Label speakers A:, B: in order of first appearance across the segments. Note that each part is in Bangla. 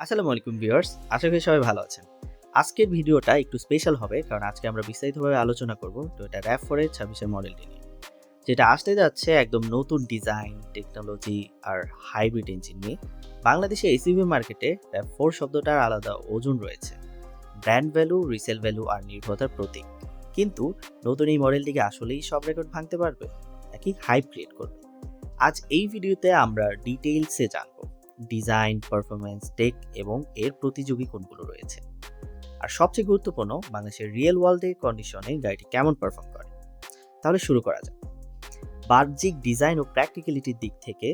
A: আসসালামু আলাইকুম ভিউয়ার্স, আশা করি সবাই ভালো আছেন। আজকের ভিডিওটা একটু স্পেশাল হবে কারণ আজকে আমরা বিস্তারিতভাবে আলোচনা করব টয়োটা RAV4 এর 26 এর মডেলটি নিয়ে। যেটা আসতে যাচ্ছে একদম নতুন ডিজাইন, টেকনোলজি আর হাইব্রিড ইঞ্জিন নিয়ে। বাংলাদেশে এসইউভি মার্কেটে RAV4 শব্দটার আলাদা ওজন রয়েছে। ব্র্যান্ড ভ্যালু, রিসেল ভ্যালু আর নির্ভরতার প্রতীক। কিন্তু নতুন এই মডেলটিকে আসলেই সব রেকর্ড ভাঙতে পারবে নাকি হাইপ ক্রিয়েট করবে? আজ এই ভিডিওতে আমরা ডিটেইলসে জানবো ডিজাইন, পারফরম্যান্স, টেক এবং এর প্রতিযোগী কোনগুলো রয়েছে। আর সবচেয়ে গুরুত্বপূর্ণ, বাংলাদেশের রিয়েল ওয়ার্ল্ডের কন্ডিশনে গাড়িটি কেমন পারফর্ম করে। তাহলে শুরু করা যাক। বাহ্যিক ডিজাইন ও প্র্যাকটিক্যালিটির দিক থেকে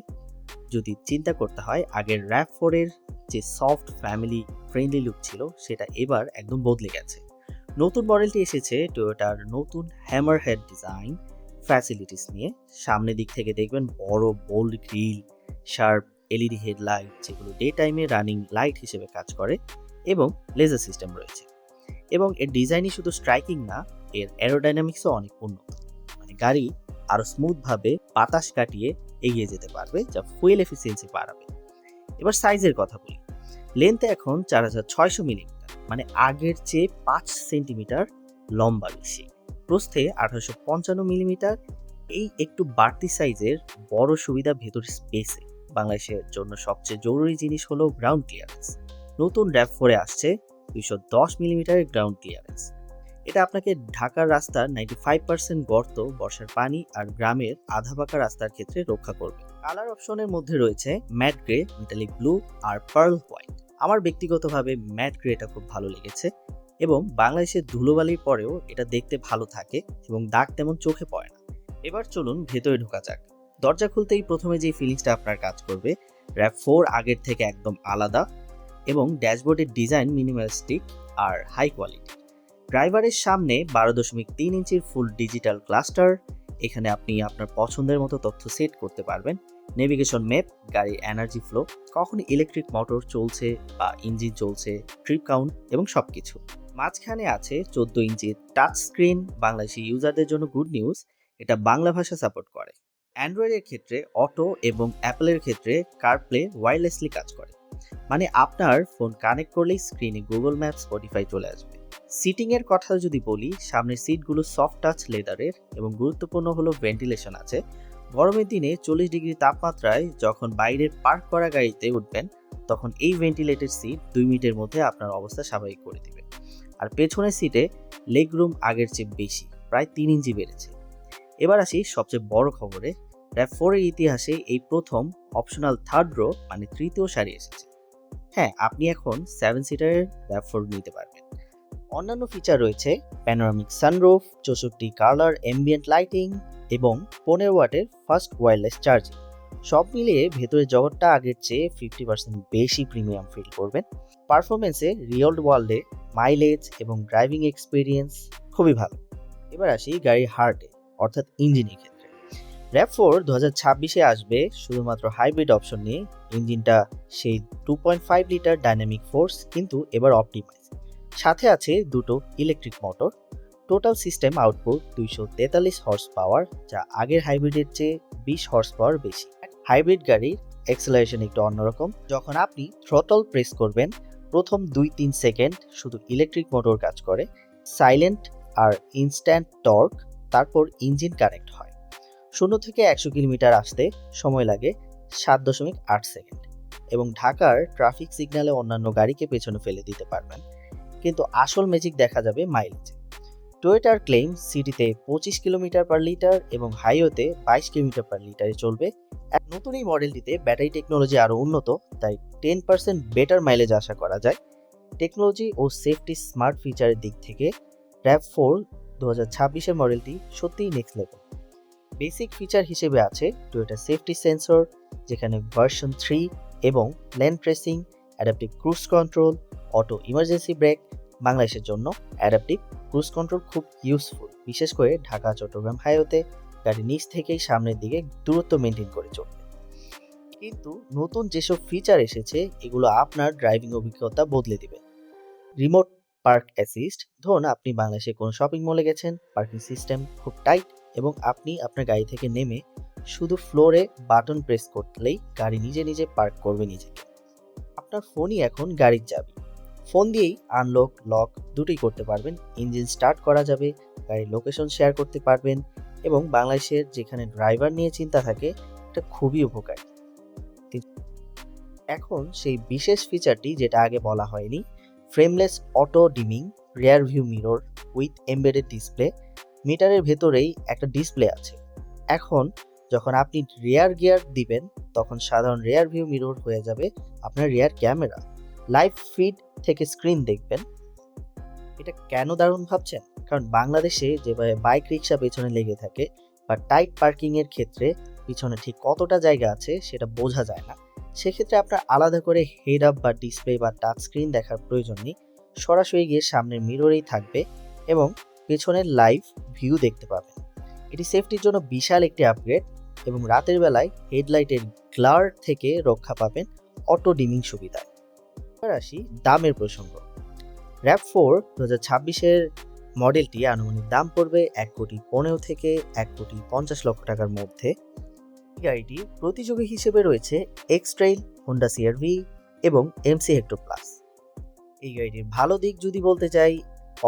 A: যদি চিন্তা করতে হয়, আগের RAV4 এর যে সফট ফ্যামিলি ফ্রেন্ডলি লুক ছিল সেটা এবার একদম বদলে গেছে। নতুন মডেলটি এসেছে টয়োটার নতুন হ্যামার হেড ডিজাইন ফ্যাসিলিটিস নিয়ে। সামনের দিক থেকে দেখবেন বড় bold grill, sharp LED headlight যেগুলো ডে টাইমে রানিং লাইট হিসেবে কাজ করে এবং লেজার সিস্টেম রয়েছে। এবং এর ডিজাইনই শুধু স্ট্রাইকিং না, এর অ্যারোডাইনামিক্সও অনেক উন্নত। মানে গাড়ি আরো স্মুথভাবে বাতাস কাটিয়ে এগিয়ে যেতে পারবে, যা ফুয়েল এফিসিয়েন্সি বাড়াবে। এবার সাইজের কথা বলি। লেন্থে এখন 4600 মিলিমিটার, মানে আগের চেয়ে 5 সেন্টিমিটার লম্বা বেশি। প্রস্থে 1855 মিলিমিটার। এই একটু বাড়তি সাইজের বড় সুবিধা ভেতর স্পেসে। বাংলাদেশের জন্য সবচেয়ে জরুরি জিনিস হলো গ্রাউন্ড ক্লিয়ারেন্স। নতুন RAV4 এ আসছে 210 মিলিমিটারের গ্রাউন্ড ক্লিয়ারেন্স। এটা আপনাকে ঢাকার রাস্তার 95% গর্ত, বর্ষার পানি আর গ্রামের আধা পাকা রাস্তার ক্ষেত্রে রক্ষা করবে। কালার অপশনের মধ্যে রয়েছে ম্যাট গ্রে, মেটালিক ব্লু আর পার্ল হোয়াইট। আমার ব্যক্তিগতভাবে ম্যাট গ্রেটা খুব ভালো লেগেছে এবং বাংলাদেশের ধুলোবালির পরেও এটা দেখতে ভালো থাকে এবং দাগ তেমন চোখে পড়ে না। এবার চলুন ভেতরে ঢোকা যাক। দরজা খুলতেই প্রথমে যে ফিলিংসটা আপনার কাজ করবে, RAV4 আগের থেকে একদম আলাদা এবং ড্যাশবোর্ডের ডিজাইন মিনিমালিস্টিক আর হাই কোয়ালিটি। ড্রাইভারের সামনে 12.3 ইঞ্চির ফুল ডিজিটাল ক্লাস্টার। এখানে আপনি আপনার পছন্দের মতো তথ্য সেট করতে পারবেন। নেভিগেশন ম্যাপ, গাড়ির এনার্জি ফ্লো, কখন ইলেকট্রিক মোটর চলছে বা ইঞ্জিন চলছে, ট্রিপ কাউন্ট এবং সবকিছু। মাঝখানে আছে 14 ইঞ্চির টাচ স্ক্রিন। বাংলাদেশি ইউজারদের জন্য গুড নিউজ, এটা বাংলা ভাষা সাপোর্ট করে। অ্যান্ড্রয়েডের ক্ষেত্রে অটো এবং অ্যাপলের ক্ষেত্রে কারপ্লে ওয়্যারলেসলি কাজ করে। মানে আপনার ফোন কানেক্ট করলেই স্ক্রিনে গুগল ম্যাপ, স্পটিফাই চলে আসবে। সিটিং এর কথা যদি বলি, সামনের সিটগুলো সফট টাচ লেদারের এবং গুরুত্বপূর্ণ হলো ভেন্টিলেশন আছে। গরমের দিনে 40 ডিগ্রি তাপমাত্রায় যখন বাইরে পার্ক করা গাড়িতে উঠবেন, তখন এই ভেন্টিলেটেড সিট 2 মিনিটের মধ্যে আপনার অবস্থা স্বাভাবিক করে দিবে। আর পেছনের সিটে লেগ রুম আগের চেয়ে বেশি, প্রায় 3 ইঞ্চি বেড়েছে। এবার আসি সবচেয়ে বড় খবরে। RAV4 এর ইতিহাসে এই প্রথম অপশনাল থার্ড রো, মানে তৃতীয় সারি এসেছে। হ্যাঁ, আপনি এখন 7 সিটারের RAV4 নিতে পারবেন। অন্যান্য ফিচার রয়েছে panoramic sunroof, 64 colour ambient lighting এবং 15 ওয়াটের ফাস্ট ওয়্যারলেস চার্জিং। সব মিলিয়ে ভেতরের জগৎটা আগের চেয়ে 50% বেশি প্রিমিয়াম ফিল করবেন। পারফরমেন্সে রিয়েল ওয়ার্ল্ডে মাইলেজ এবং ড্রাইভিং এক্সপিরিয়েন্স খুবই ভালো। এবার আসি গাড়ির হার্টে, অর্থাৎ ইঞ্জিনের ক্ষেত্রে। RAV4 2026-এ আসবে শুধুমাত্র হাইব্রিড অপশন নিয়ে। ইঞ্জিনটা সেই 2.5 লিটার ডাইনামিক ফোর্স, কিন্তু এবার অপটিমাইজ। সাথে আছে দুটো electric motor. Total system output 243 horse power, যা আগের হাইব্রিডের চেয়ে 20 হর্স পাওয়ার বেশি। হাইব্রিড গাড়ির অ্যাক্সেলারেশন একটু অন্যরকম। যখন আপনি থ্রটল প্রেস করবেন, প্রথম 2-3 সেকেন্ড শুধু ইলেকট্রিক মোটর কাজ করে, সাইলেন্ট আর ইনস্ট্যান্ট টর্ক, তারপর ইঞ্জিন কানেক্ট হয়। 0 থেকে 100 কিলোমিটার আসতে সময় লাগে 7.8 সেকেন্ড এবং ঢাকার ট্রাফিক সিগন্যালে অন্যান্য গাড়িকে পেছনে ফেলে দিতে পারবেন। কিন্তু আসল ম্যাজিক দেখা যাবে মাইলেজে। টয়োটার ক্লেম সিটিতে 25 কিলোমিটার পার লিটার এবং হাইওয়েতে 22 কিলোমিটার পার লিটারে চলবে। এক নতুন এই মডেলটিতে ব্যাটারি টেকনোলজি আরও উন্নত, তাই 10% বেটার মাইলেজ আশা করা যায়। টেকনোলজি ও সেফটি স্মার্ট ফিচারের দিক থেকে RAV4 2026-এর মডেলটি সত্যিই নেক্সট লেভেল। বেসিক ফিচার হিসেবে আছে টয়োটা সেফটি সেন্সর, যেখানে ভার্সন 3 এবং lane tracing, adaptive cruise control, auto emergency brake. বাংলাদেশের জন্য অ্যাডাপটিভ ক্রুজ কন্ট্রোল খুব ইউজফুল, বিশেষ করে ঢাকা চট্টগ্রাম হাইওয়েতে গাড়ি নিচ থেকেই সামনের দিকে দূরত্ব মেনটেন করে চলবে। কিন্তু নতুন যেসব ফিচার এসেছে, এগুলো আপনার ড্রাইভিং অভিজ্ঞতা বদলে দিবে। রিমোট পার্ক অ্যাসিস্ট, ধরুন আপনি বাংলাদেশে কোনো শপিং মলে গেছেন, পার্কিং সিস্টেম খুব টাইট এবং আপনি আপনার গাড়ি থেকে নেমে শুধু ফ্লোরে বাটন প্রেস করলেই গাড়ি নিজে নিজে পার্ক করবে নিজেকে। আপনার ফোনই এখন গাড়ির চাবি। ফোন দিয়েই আনলক, লক দুটোই করতে পারবেন। ইঞ্জিন স্টার্ট করা যাবে, গাড়ির লোকেশন শেয়ার করতে পারবেন এবং বাংলাদেশের যেখানে ড্রাইভার নিয়ে চিন্তা থাকে এটা খুবই উপকারী। এখন সেই বিশেষ ফিচারটি যেটা আগে বলা হয়নি, frameless auto dimming rear view mirror with embedded display. মিটারের ভেতরেই একটা ডিসপ্লে আছে। এখন যখন আপনি রিয়ার গিয়ার দিবেন তখন সাধারণ রিয়ার ভিউ মিরর হয়ে যাবে আপনার রিয়ার ক্যামেরা। লাইভ ফিড থেকে স্ক্রিন দেখবেন। এটা কেন দারুণ ভাবছেন? কারণ বাংলাদেশে যেভাবে বাইক রিক্সা পেছনে লেগে থাকে বা টাইট পার্কিং এর ক্ষেত্রে পিছনে ঠিক কতটা জায়গা আছে সেটা বোঝা যায় না। সেক্ষেত্রে আপনার আলাদা করে হেড আপ বা ডিসপ্লে বা টাচ স্ক্রিন দেখার প্রয়োজন নেই। সরাসরি গিয়ে সামনের মিররেই থাকবে এবং পেছনের লাইভ ভিউ দেখতে পাবেন। এটি সেফটির জন্য বিশাল একটি আপগ্রেড এবং রাতের বেলায় হেডলাইটের গ্লার থেকে রক্ষা পাবেন অটো ডিমিং সুবিধায়। এবার আসি দামের প্রসঙ্গ। RAV4 2026-এর মডেলটি আনুমানিক দাম পড়বে 1,15,00,000 থেকে 1,50,00,000 টাকার মধ্যে। এই গাড়িটি প্রতিযোগী হিসেবে রয়েছে এক্স-ট্রেইল, হোন্ডা CR-V এবং MC হেক্টর প্লাস। এই গাড়িটির ভালো দিক যদি বলতে চাই,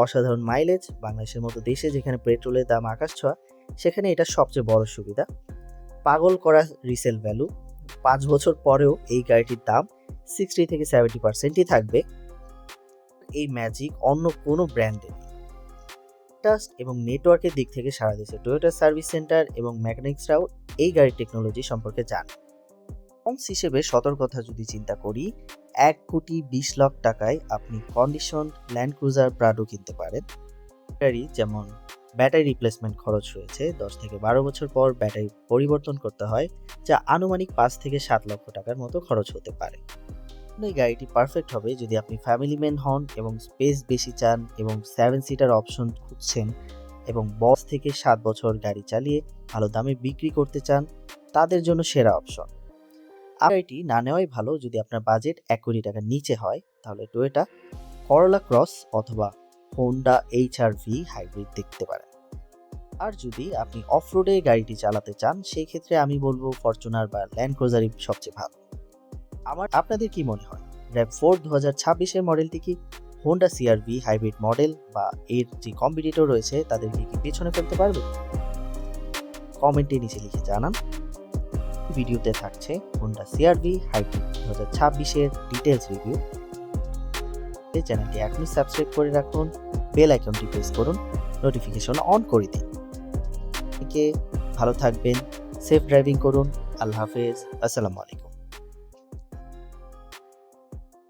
A: অসাধারণ মাইলেজ। বাংলাদেশের মতো দেশে যেখানে পেট্রোলের দাম আকাশ ছোঁয়া, সেখানে এটা সবচেয়ে বড় সুবিধা। পাগল করা রিসেল ভ্যালু। 5 বছর পরেও এই গাড়িটির দাম 60 থেকে 70%ই থাকবে। এই ম্যাজিক অন্য কোনো ব্র্যান্ডে নেই। ট্রাস্ট এবং নেটওয়ার্কের দিক থেকে সারা দেশে টয়োটা সার্ভিস সেন্টার এবং মেকানিক্সরাও এই গাড়ির টেকনোলজি সম্পর্কে জানে। কমস হিসেবে সতর্কতা যদি চিন্তা করি, 1,20,00,000 টাকায় আপনি কন্ডিশন ল্যান্ড ক্রুজার প্রাডো কিনতে পারেন। ব্যাটারি যেমন ব্যাটারি রিপ্লেসমেন্ট খরচ রয়েছে, 10 থেকে 12 বছর পর ব্যাটারি পরিবর্তন করতে হয়, যা আনুমানিক 5 থেকে 7 লক্ষ টাকার মতো খরচ হতে পারে। এই গাড়িটি পারফেক্ট হবে যদি আপনি ফ্যামিলি ম্যান হন এবং স্পেস বেশি চান এবং 7 সিটার অপশন খুঁজছেন এবং 10 থেকে 7 বছর গাড়ি চালিয়ে ভালো দামে বিক্রি করতে চান, তাদের জন্য সেরা অপশন। গাড়িটি না নেওয়াই ভালো যদি আপনার বাজেট 1 কোটি টাকার নিচে হয়, তাহলে টয়োটা করোলা ক্রস অথবা হোন্ডা HR-V হাইব্রিড দেখতে পারেন। আর যদি আপনি অফরোডে গাড়িটি চালাতে চান, সেই ক্ষেত্রে আমি বলবো ফরচুনার বা ল্যান্ড ক্রুজারই সবচেয়ে ভালো। আপনাদের কি মনে হয়, RAV4 2026-এর মডেলটি কি হোন্ডা CR-V হাইব্রিড মডেল বা এর যে কম্পিটিটর রয়েছে তাদেরকে কি পেছনে ফেলতে পারবে? কমেন্টে নিচে লিখে জানান। ভিডিওতে থাকছে হোন্ডা CR-V হাইব্রিড 2026-এর ডিটেলস রিভিউ। এই চ্যানেলটি এখনই সাবস্ক্রাইব করে রাখুন, বেল আইকনটি প্রেস করুন, নোটিফিকেশন অন করে দিন। ভালো থাকবেন, সেফ ড্রাইভিং করুন। আল্লাহ হাফেজ, আসসালামু আলাইকুম।